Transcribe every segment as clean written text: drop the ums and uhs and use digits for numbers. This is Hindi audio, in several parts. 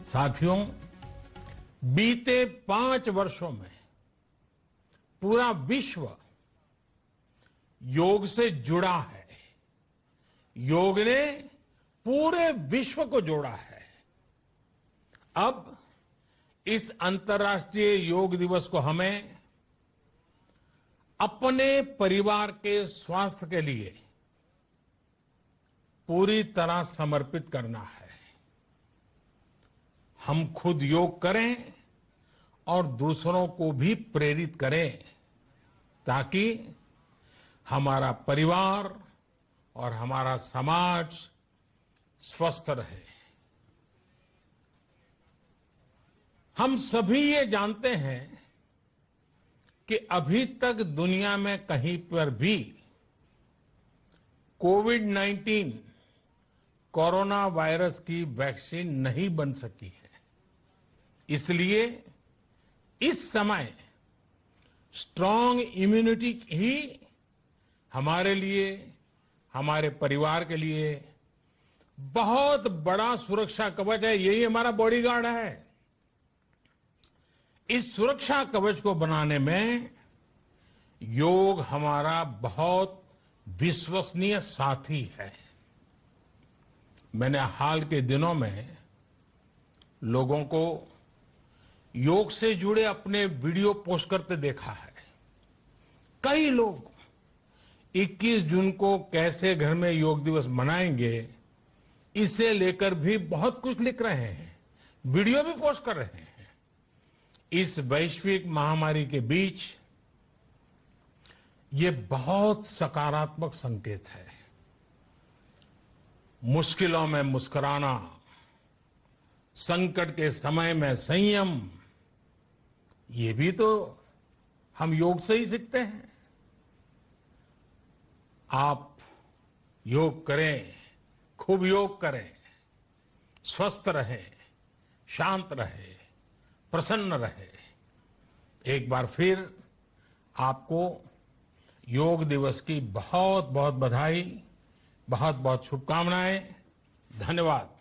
साथियों, बीते 5 वर्षों में पूरा विश्व योग से जुड़ा है। योग ने पूरे विश्व को जोड़ा है। अब इस अंतर्राष्ट्रीय योग दिवस को हमें अपने परिवार के स्वास्थ्य के लिए पूरी तरह समर्पित करना है। हम खुद योग करें और दूसरों को भी प्रेरित करें ताकि हमारा परिवार और हमारा समाज स्वस्थ रहे। हम सभी ये जानते हैं कि अभी तक दुनिया में कहीं पर भी कोविड-19 कोरोना वायरस की वैक्सीन नहीं बन सकी है। इसलिए इस समय स्ट्रांग इम्यूनिटी ही हमारे लिए, हमारे परिवार के लिए बहुत बड़ा सुरक्षा कवच है। यही हमारा बॉडीगार्ड है। इस सुरक्षा कवच को बनाने में योग हमारा बहुत विश्वसनीय साथी है। मैंने हाल के दिनों में लोगों को योग से जुड़े अपने वीडियो पोस्ट करते देखा है। कई लोग 21 जून को कैसे घर में योग दिवस मनाएंगे, इसे लेकर भी बहुत कुछ लिख रहे हैं, वीडियो भी पोस्ट कर रहे हैं। इस वैश्विक महामारी के बीच ये बहुत सकारात्मक संकेत है। मुश्किलों में मुस्कुराना, संकट के समय में संयम, ये भी तो हम योग से ही सीखते हैं। आप योग करें, खूब योग करें, स्वस्थ रहें, शांत रहें, प्रसन्न रहे। एक बार फिर आपको योग दिवस की बहुत बहुत बधाई, बहुत बहुत शुभकामनाएं। धन्यवाद।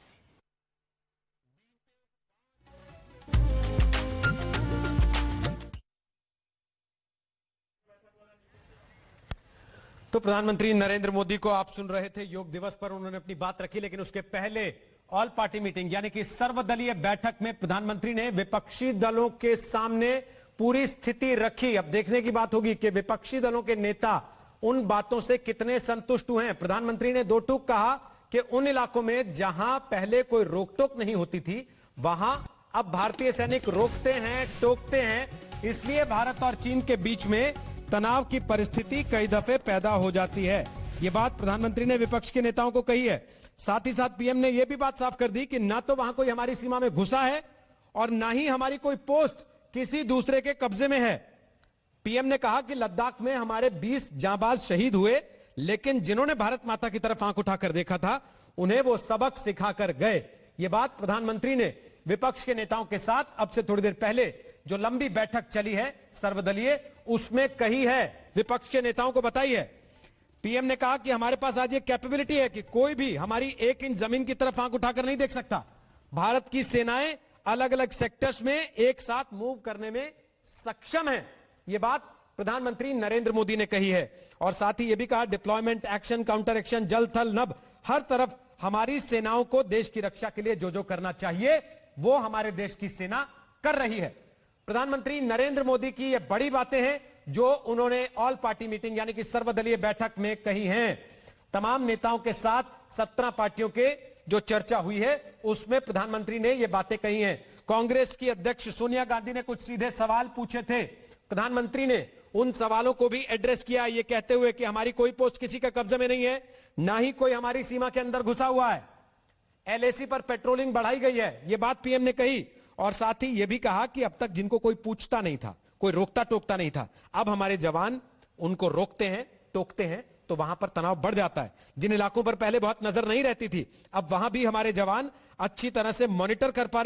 तो प्रधानमंत्री नरेंद्र मोदी को आप सुन रहे थे। योग दिवस पर उन्होंने अपनी बात रखी, लेकिन उसके पहले ऑल पार्टी मीटिंग यानी कि सर्वदलीय बैठक में प्रधानमंत्री ने विपक्षी दलों के सामने पूरी स्थिति रखी। अब देखने की बात होगी कि विपक्षी दलों के नेता उन बातों से कितने संतुष्ट हुए हैं। प्रधानमंत्री ने दो टूक कहा कि उन इलाकों में जहां पहले कोई रोक टोक नहीं होती थी, वहां अब भारतीय सैनिक रोकते हैं, टोकते हैं। इसलिए भारत और चीन के बीच में तनाव की परिस्थिति कई दफे पैदा हो जाती है। यह बात प्रधानमंत्री ने विपक्ष के नेताओं को कही है। साथ ही साथ पीएम ने यह भी बात साफ कर दी कि ना तो वहां कोई हमारी सीमा में घुसा है और ना ही हमारी कोई पोस्ट किसी दूसरे के कब्जे में है। पीएम ने कहा कि लद्दाख में हमारे 20 जांबाज शहीद हुए, लेकिन जिन्होंने भारत माता की तरफ आंख उठाकर देखा था, उन्हें वो सबक सिखाकर गए। ये बात प्रधानमंत्री ने विपक्ष के नेताओं के साथ अब से थोड़ी देर पहले जो लंबी बैठक चली है सर्वदलीय, उसमें कही है, विपक्ष के नेताओं को बताई है। पीएम ने कहा कि हमारे पास आज ये कैपेबिलिटी है कि कोई भी हमारी 1 इंच जमीन की तरफ आंख उठाकर नहीं देख सकता। भारत की सेनाएं अलग अलग सेक्टर्स में एक साथ मूव करने में सक्षम है। यह बात प्रधानमंत्री नरेंद्र मोदी ने कही है। और साथ ही यह भी कहा, डिप्लॉयमेंट, एक्शन, काउंटर एक्शन, जल थल नभ, हर तरफ हमारी सेनाओं को देश की रक्षा के लिए जो जो करना चाहिए वो हमारे देश की सेना कर रही है। प्रधानमंत्री नरेंद्र मोदी की ये बड़ी बातें हैं जो उन्होंने ऑल पार्टी मीटिंग यानी कि सर्वदलीय बैठक में कही हैं। तमाम नेताओं के साथ 17 पार्टियों के जो चर्चा हुई है उसमें प्रधानमंत्री ने ये बातें कही हैं। कांग्रेस की अध्यक्ष सोनिया गांधी ने कुछ सीधे सवाल पूछे थे। प्रधानमंत्री ने उन सवालों को भी एड्रेस किया, ये कहते हुए कि हमारी कोई पोस्ट किसी का कब्जे में नहीं है, ना ही कोई हमारी सीमा के अंदर घुसा हुआ है। एलएसी पर पेट्रोलिंग बढ़ाई गई है, ये बात पीएम ने कही। और साथ ही यह भी कहा कि अब तक जिनको कोई पूछता नहीं था, कोई रोकता टोकता नहीं था, अब हमारे जवान उनको रोकते हैं, टोकते हैं, तो वहां पर तनाव बढ़ जाता है। जिन इलाकों पर पहले बहुत नजर नहीं रहती थी, अब वहां भी हमारे जवान अच्छी तरह से मॉनिटर कर पा रहे हैं।